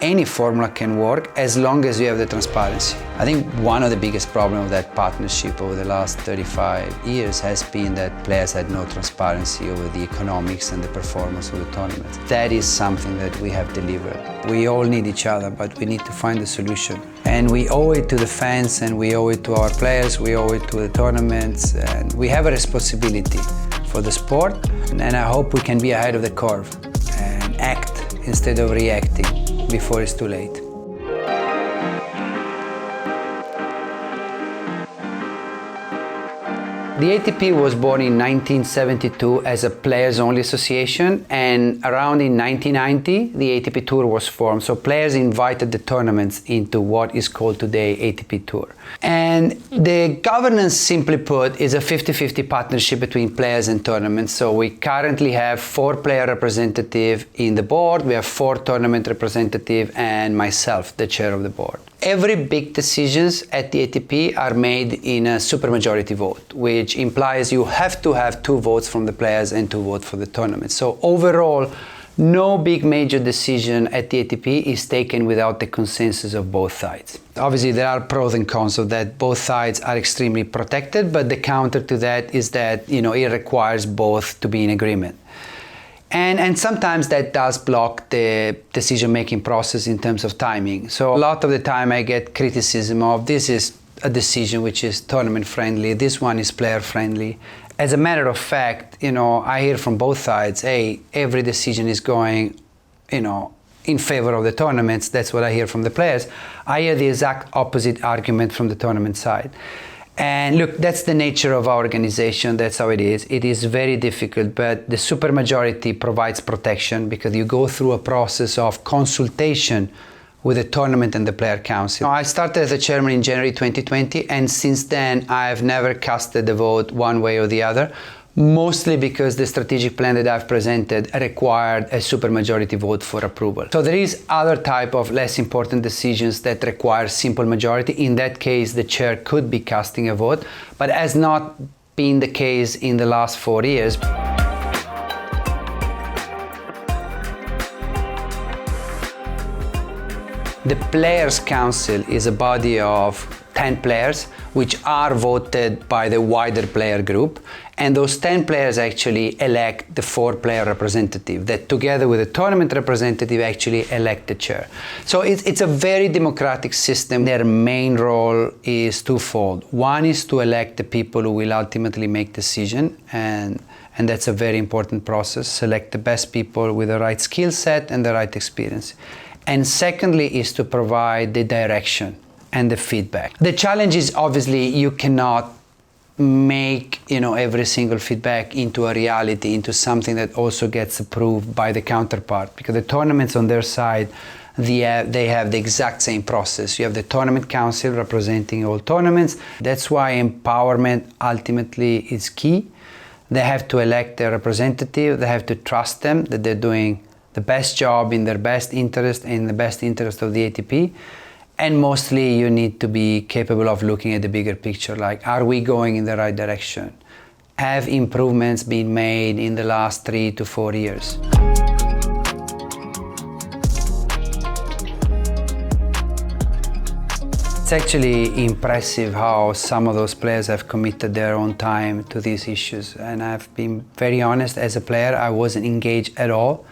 Any formula can work as long as you have the transparency. I think one of the biggest problems of that partnership over the last 35 years has been that players had no transparency over the economics and the performance of the tournaments. That is something that we have delivered. We all need each other, but we need to find a solution. And we owe it to the fans, and we owe it to our players, we owe it to the tournaments, and we have a responsibility for the sport. And I hope we can be ahead of the curve and act instead of reacting before it's too late. The ATP was born in 1972 as a players-only association, and around in 1990 the ATP Tour was formed. So players invited the tournaments into what is called today ATP Tour. And the governance, simply put, is a 50-50 partnership between players and tournaments. So we currently have 4 player representatives in the board, we have 4 tournament representatives, and myself, the chair of the board. Every big decisions at the ATP are made in a supermajority vote, which implies you have to have 2 votes from the players and 2 votes for the tournament. So overall, no big major decision at the ATP is taken without the consensus of both sides. Obviously, there are pros and cons of that. Both sides are extremely protected, but the counter to that is that, it requires both to be in agreement. And sometimes that does block the decision-making process in terms of timing. So a lot of the time I get criticism of this is a decision which is tournament-friendly, this one is player-friendly. As a matter of fact, I hear from both sides, hey, every decision is going, in favor of the tournaments. That's what I hear from the players. I hear the exact opposite argument from the tournament side. And look, that's the nature of our organization, that's how it is. It is very difficult, but the supermajority provides protection because you go through a process of consultation with the tournament and the player council. I started as a chairman in January 2020, and since then I've never casted the vote one way or the other, mostly because the strategic plan that I've presented required a supermajority vote for approval. So there is other type of less important decisions that require simple majority. In that case, the chair could be casting a vote, but has not been the case in the last 4 years. The Players' Council is a body of 10 players which are voted by the wider player group, and those 10 players actually elect the 4 player representative that together with the tournament representative actually elect the chair. So it's a very democratic system. Their main role is twofold. One is to elect the people who will ultimately make decision, and that's a very important process. Select the best people with the right skill set and the right experience. And secondly is to provide the direction and the feedback. The challenge is obviously you cannot make every single feedback into a reality, into something that also gets approved by the counterpart, because the tournaments on their side, they have the exact same process. You have the tournament council representing all tournaments. That's why empowerment ultimately is key. They have to elect their representative, they have to trust them that they're doing the best job in their best interest, in the best interest of the ATP. And mostly you need to be capable of looking at the bigger picture, like, are we going in the right direction? Have improvements been made in the last 3 to 4 years? It's actually impressive how some of those players have committed their own time to these issues. And I've been very honest, as a player, I wasn't engaged at all.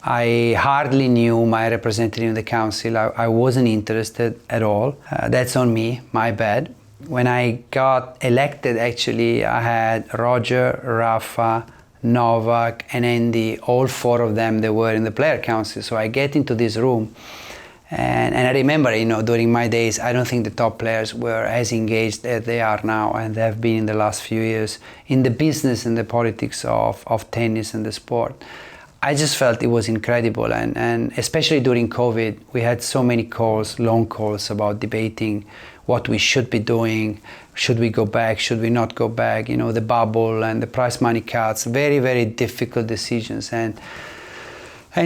I hardly knew my representative in the council. I wasn't interested at all. That's on me, my bad. When I got elected, actually, I had Roger, Rafa, Novak, and Andy, all 4 of them, they were in the player council. So I get into this room, and I remember, during my days, I don't think the top players were as engaged as they are now, and they have been in the last few years in the business and the politics of tennis and the sport. I just felt it was incredible, and especially during COVID, we had so many calls, long calls about debating what we should be doing. Should we go back? Should we not go back? The bubble and the prize money cuts, very, very difficult decisions. And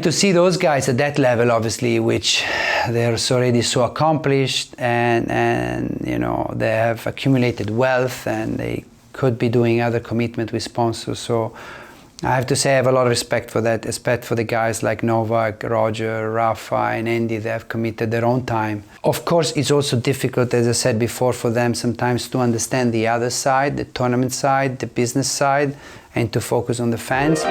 to see those guys at that level, obviously, which they're already so accomplished, and they have accumulated wealth, and they could be doing other commitment with sponsors. So I have to say I have a lot of respect for that, respect for the guys like Novak, Roger, Rafa and Andy. They have committed their own time. Of course, it's also difficult, as I said before, for them sometimes to understand the other side, the tournament side, the business side, and to focus on the fans.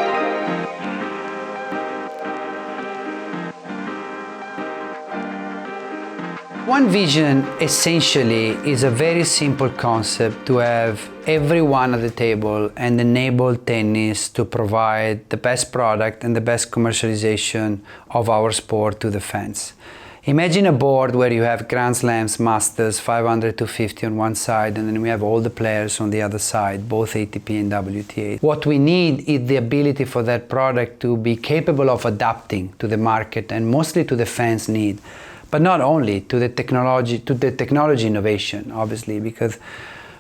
OneVision essentially is a very simple concept to have everyone at the table and enable tennis to provide the best product and the best commercialization of our sport to the fans. Imagine a board where you have Grand Slams, Masters, 500, 250 on one side, and then we have all the players on the other side, both ATP and WTA. What we need is the ability for that product to be capable of adapting to the market and mostly to the fans' need. But not only to the technology innovation, obviously, because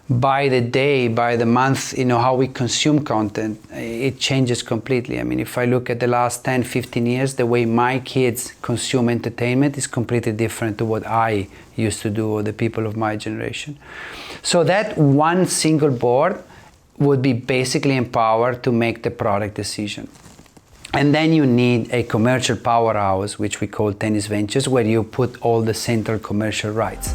by the day, by the month, how we consume content, it changes completely. I mean, if I look at the last 10, 15 years, the way my kids consume entertainment is completely different to what I used to do or the people of my generation. So that one single board would be basically empowered to make the product decision. And then you need a commercial powerhouse, which we call Tennis Ventures, where you put all the central commercial rights.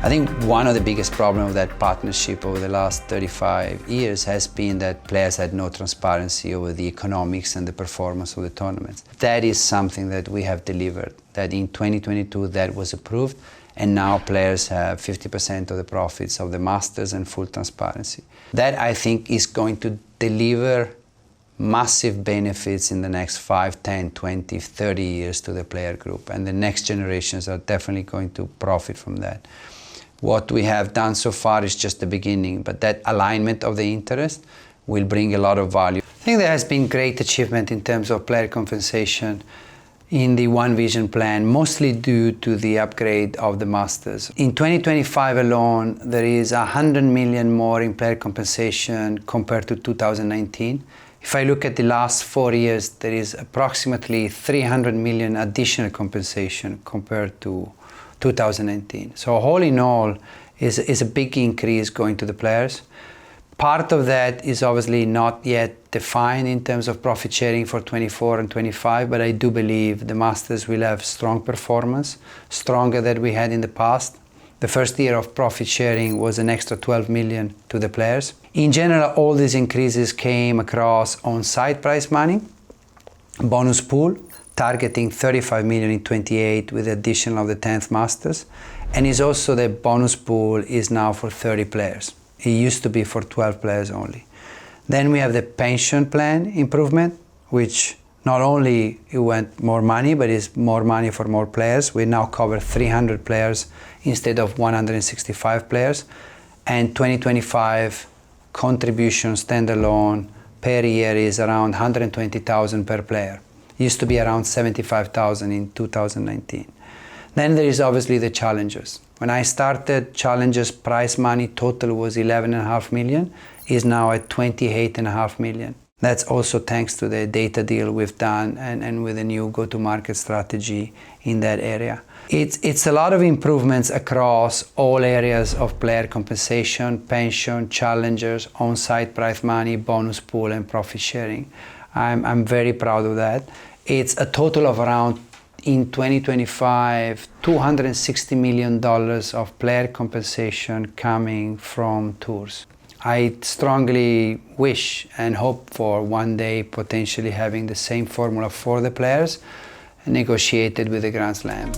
I think one of the biggest problems of that partnership over the last 35 years has been that players had no transparency over the economics and the performance of the tournaments. That is something that we have delivered, that in 2022 that was approved. And now players have 50% of the profits of the Masters and full transparency. That, I think, is going to deliver massive benefits in the next 5, 10, 20, 30 years to the player group. And the next generations are definitely going to profit from that. What we have done so far is just the beginning, but that alignment of the interest will bring a lot of value. I think there has been great achievement in terms of player compensation in the OneVision plan, mostly due to the upgrade of the Masters. In 2025 alone, there is 100 million more in player compensation compared to 2019. If I look at the last 4 years, there is approximately 300 million additional compensation compared to 2019. So all in all, is a big increase going to the players. Part of that is obviously not yet defined in terms of profit sharing for 24 and 25, but I do believe the Masters will have strong performance, stronger than we had in the past. The first year of profit sharing was an extra 12 million to the players. In general, all these increases came across on-site prize money, bonus pool, targeting 35 million in 28 with the addition of the 10th Masters, and is also the bonus pool is now for 30 players. It used to be for 12 players only. Then we have the pension plan improvement, which not only it went more money, but is more money for more players. We now cover 300 players instead of 165 players. And 2025 contribution standalone per year is around 120,000 per player. It used to be around 75,000 in 2019. Then there is obviously the challengers. When I started, challengers prize money total was 11.5 million, is now at 28.5 million. That's also thanks to the data deal we've done and with a new go-to-market strategy in that area. It's a lot of improvements across all areas of player compensation, pension, challengers, on-site prize money, bonus pool, and profit sharing. I'm very proud of that. It's a total of around, in 2025, $260 million of player compensation coming from tours. I strongly wish and hope for one day potentially having the same formula for the players negotiated with the Grand Slam.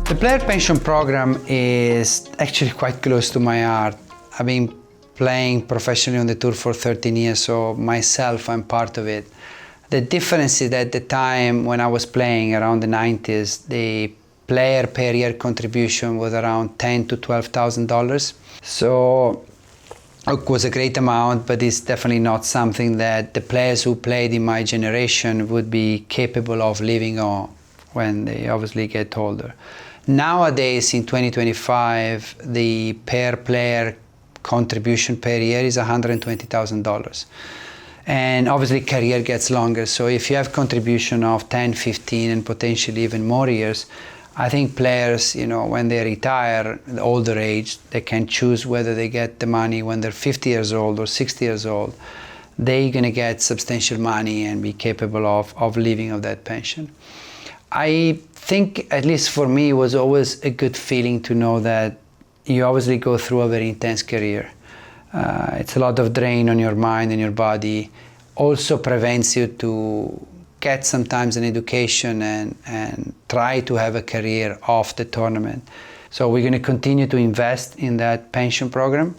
The player pension program is actually quite close to my heart. I've been playing professionally on the tour for 13 years, so myself, I'm part of it. The difference is that at the time when I was playing around the 90s, the player per year contribution was around $10,000 to $12,000. So it was a great amount, but it's definitely not something that the players who played in my generation would be capable of living on when they obviously get older. Nowadays, in 2025, the per player contribution per year is $120,000. And obviously career gets longer. So if you have contribution of 10, 15, and potentially even more years, I think players, when they retire, the older age, they can choose whether they get the money when they're 50 years old or 60 years old. They're going to get substantial money and be capable of living of that pension. I think, at least for me, it was always a good feeling to know that you obviously go through a very intense career. It's a lot of drain on your mind and your body. Also prevents you to get sometimes an education and try to have a career off the tournament. So we're going to continue to invest in that pension program.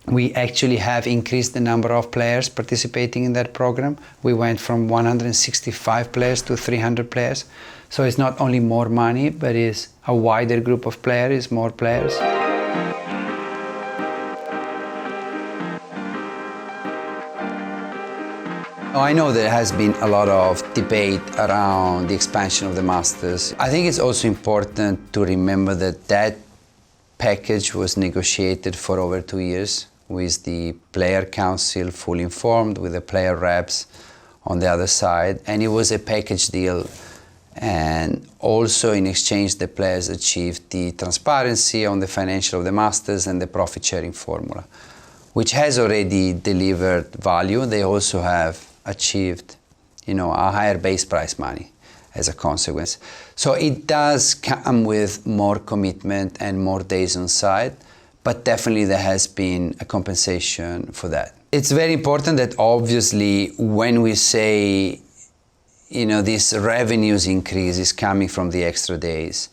We actually have increased the number of players participating in that program. We went from 165 players to 300 players. So it's not only more money, but it's a wider group of players, more players. I know there has been a lot of debate around the expansion of the Masters. I think it's also important to remember that that package was negotiated for over 2 years with the player council fully informed, with the player reps on the other side, and it was a package deal. And also in exchange, the players achieved the transparency on the financial of the Masters and the profit sharing formula, which has already delivered value. They also have achieved, a higher base price money as a consequence. So it does come with more commitment and more days on site, but definitely there has been a compensation for that. It's very important that obviously when we say, this revenues increase is coming from the extra days,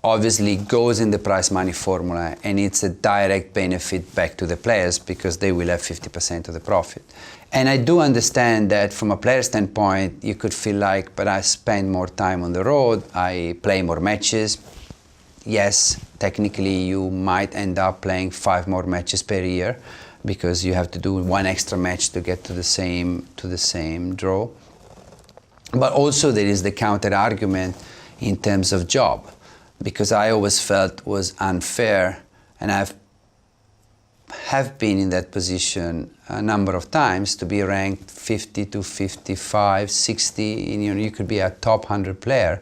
obviously goes in the prize money formula, and it's a direct benefit back to the players because they will have 50% of the profit. And I do understand that from a player standpoint, you could feel like, but I spend more time on the road, I play more matches. Yes, technically you might end up playing 5 more matches per year because you have to do 1 extra match to get to the same draw. But also there is the counter argument in terms of job, because I always felt was unfair, and have been in that position a number of times, to be ranked 50 to 55, 60, you could be a top 100 player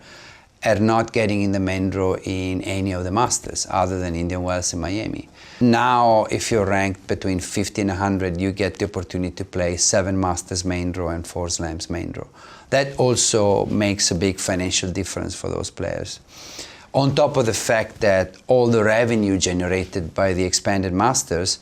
and not getting in the main draw in any of the Masters other than Indian Wells and Miami. Now, if you're ranked between 50 and 100, you get the opportunity to play 7 Masters main draw and 4 Slams main draw. That also makes a big financial difference for those players. On top of the fact that all the revenue generated by the expanded Masters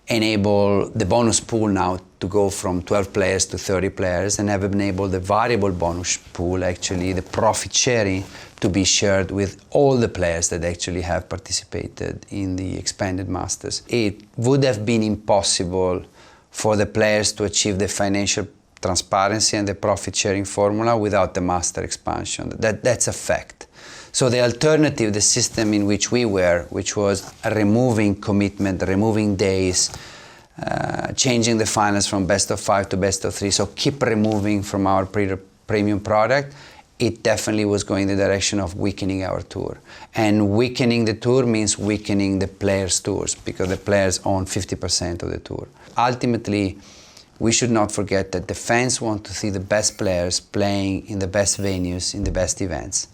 enable the bonus pool now to go from 12 players to 30 players, and have enabled the variable bonus pool, actually the profit sharing, to be shared with all the players that actually have participated in the expanded Masters. It would have been impossible for the players to achieve the financial transparency and the profit sharing formula without the Master expansion. That's a fact. So the alternative, the system in which we were, which was removing commitment, removing days, changing the finals from best of 5 to best of 3, so keep removing from our premium product, it definitely was going in the direction of weakening our tour. And weakening the tour means weakening the players' tours, because the players own 50% of the tour. Ultimately, we should not forget that the fans want to see the best players playing in the best venues, in the best events.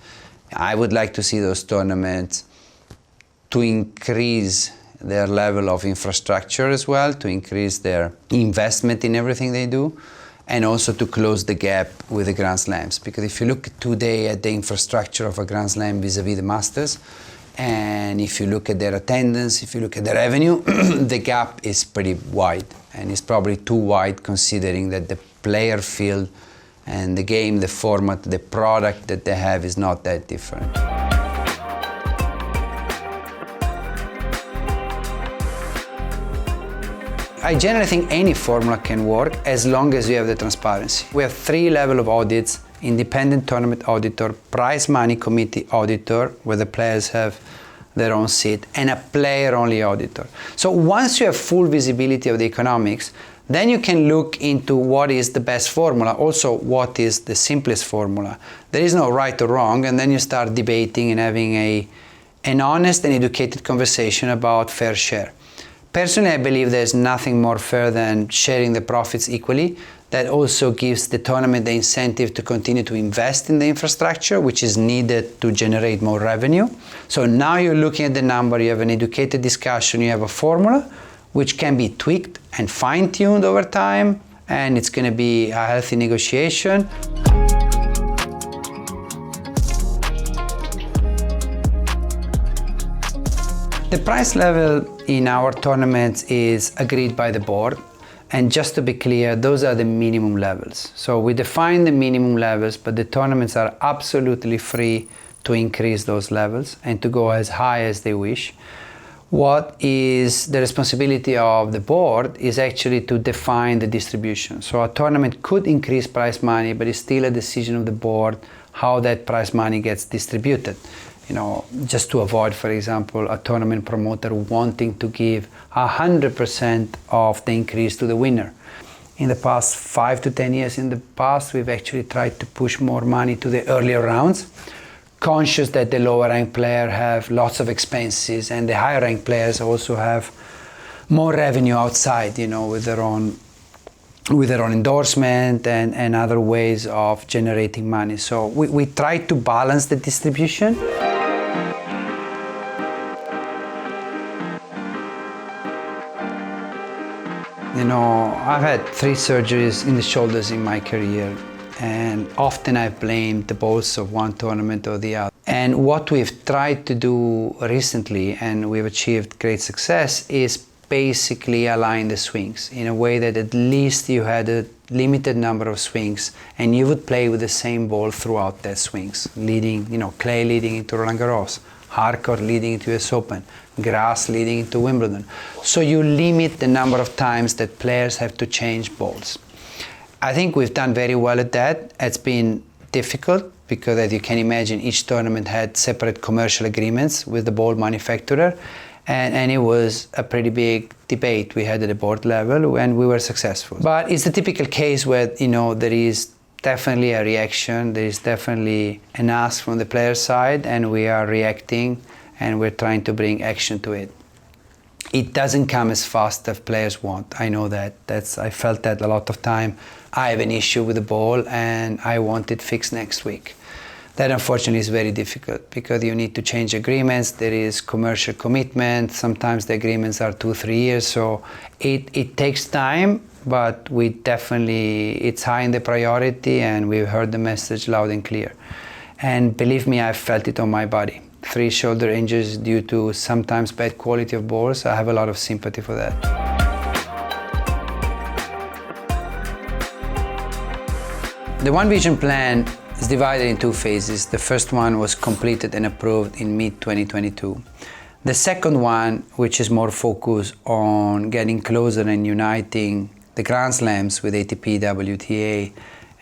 I would like to see those tournaments to increase their level of infrastructure as well, to increase their investment in everything they do, and also to close the gap with the Grand Slams. Because if you look today at the infrastructure of a Grand Slam vis-a-vis the Masters, and if you look at their attendance, if you look at the revenue, the gap is pretty wide, and it's probably too wide considering that the player field and the game, the format, the product that they have is not that different. I generally think any formula can work as long as you have the transparency. We have 3 levels of audits: independent tournament auditor, prize money committee auditor, where the players have their own seat, and a player-only auditor. So once you have full visibility of the economics, then you can look into what is the best formula, also what is the simplest formula. There is no right or wrong, and then you start debating and having an honest and educated conversation about fair share. Personally, I believe there's nothing more fair than sharing the profits equally. That also gives the tournament the incentive to continue to invest in the infrastructure, which is needed to generate more revenue. So now you're looking at the number, you have an educated discussion, you have a formula which can be tweaked and fine-tuned over time, and it's going to be a healthy negotiation. The price level in our tournaments is agreed by the board. And just to be clear, those are the minimum levels. So we define the minimum levels, but the tournaments are absolutely free to increase those levels and to go as high as they wish. What is the responsibility of the board is actually to define the distribution. So a tournament could increase prize money, but it's still a decision of the board how that prize money gets distributed. You know, just to avoid, for example, a tournament promoter wanting to give 100% of the increase to the winner. In the past 5 to 10 years we've actually tried to push more money to the earlier rounds, conscious that the lower ranked player have lots of expenses and the higher ranked players also have more revenue outside, you know, with their own endorsement and other ways of generating money. So we try to balance the distribution. You know, I've had 3 surgeries in the shoulders in my career, and often I've blamed the balls of one tournament or the other. And what we've tried to do recently, and we've achieved great success, is basically align the swings in a way that at least you had a limited number of swings and you would play with the same ball throughout that swings, leading, you know, clay leading into Roland Garros, hardcourt leading into US Open, grass leading into Wimbledon. So you limit the number of times that players have to change balls. I think we've done very well at that. It's been difficult because, as you can imagine, each tournament had separate commercial agreements with the ball manufacturer, and it was a pretty big debate we had at the board level, and we were successful. But it's the typical case where, you know, there is definitely a reaction, there is definitely an ask from the player side, and we are reacting and we're trying to bring action to it. It doesn't come as fast as players want. I know that. I felt that a lot of time. I have an issue with the ball and I want it fixed next week. That unfortunately is very difficult because you need to change agreements. There is commercial commitment. Sometimes the agreements are 2-3 years. So it takes time, but it's high in the priority and we've heard the message loud and clear. And believe me, I've felt it on my body. 3 shoulder injuries due to sometimes bad quality of balls. I have a lot of sympathy for that. The OneVision plan is divided in 2 phases. The first one was completed and approved in mid-2022. The second one, which is more focused on getting closer and uniting the Grand Slams with ATP, WTA,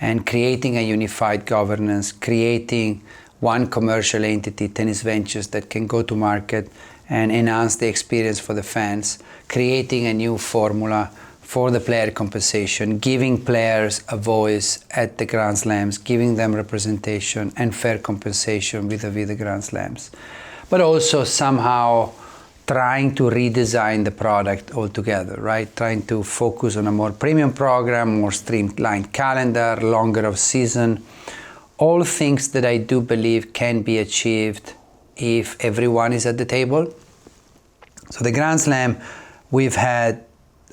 and creating a unified governance, creating one commercial entity, Tennis Ventures, that can go to market and enhance the experience for the fans, creating a new formula for the player compensation, giving players a voice at the Grand Slams, giving them representation and fair compensation vis-a-vis the Grand Slams. But also somehow trying to redesign the product altogether, right? Trying to focus on a more premium program, more streamlined calendar, longer of season. All things that I do believe can be achieved if everyone is at the table. So the Grand Slam, we've had,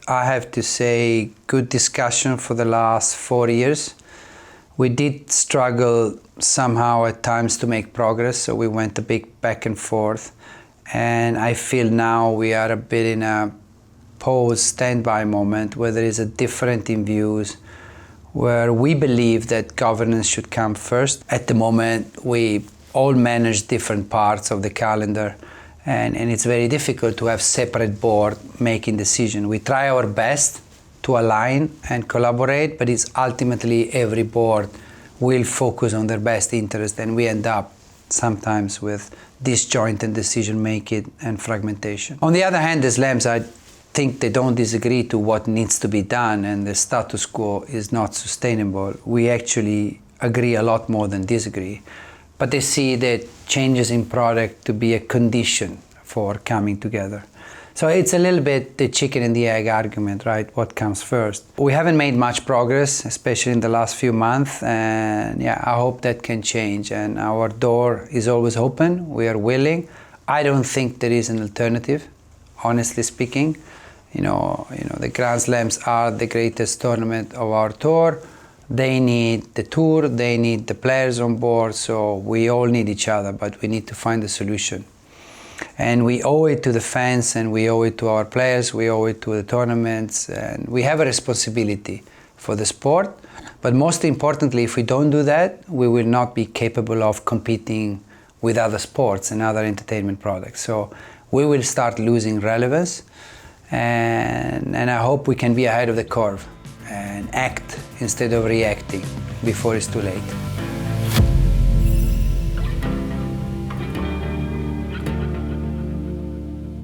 I have to say, good discussion for the last 4 years. We did struggle somehow at times to make progress, so we went a big back and forth. And I feel now we are a bit in a pause, standby moment where there is a difference in views, where we believe that governance should come first. At the moment, we all manage different parts of the calendar, and it's very difficult to have separate board making decisions. We try our best to align and collaborate, but it's ultimately every board will focus on their best interest, and we end up sometimes with disjointed decision making and fragmentation. On the other hand, the Slams, I think they don't disagree to what needs to be done, and the status quo is not sustainable. We actually agree a lot more than disagree, but they see that changes in product to be a condition for coming together. So it's a little bit the chicken and the egg argument, right? What comes first? We haven't made much progress, especially in the last few months, and yeah, I hope that can change. And our door is always open. We are willing. I don't think there is an alternative, honestly speaking. The Grand Slams are the greatest tournament of our tour. They need the tour, they need the players on board, so we all need each other, but we need to find a solution. And we owe it to the fans, and we owe it to our players, we owe it to the tournaments, and we have a responsibility for the sport. But most importantly, if we don't do that, we will not be capable of competing with other sports and other entertainment products. So we will start losing relevance, and I hope we can be ahead of the curve and act instead of reacting before it's too late.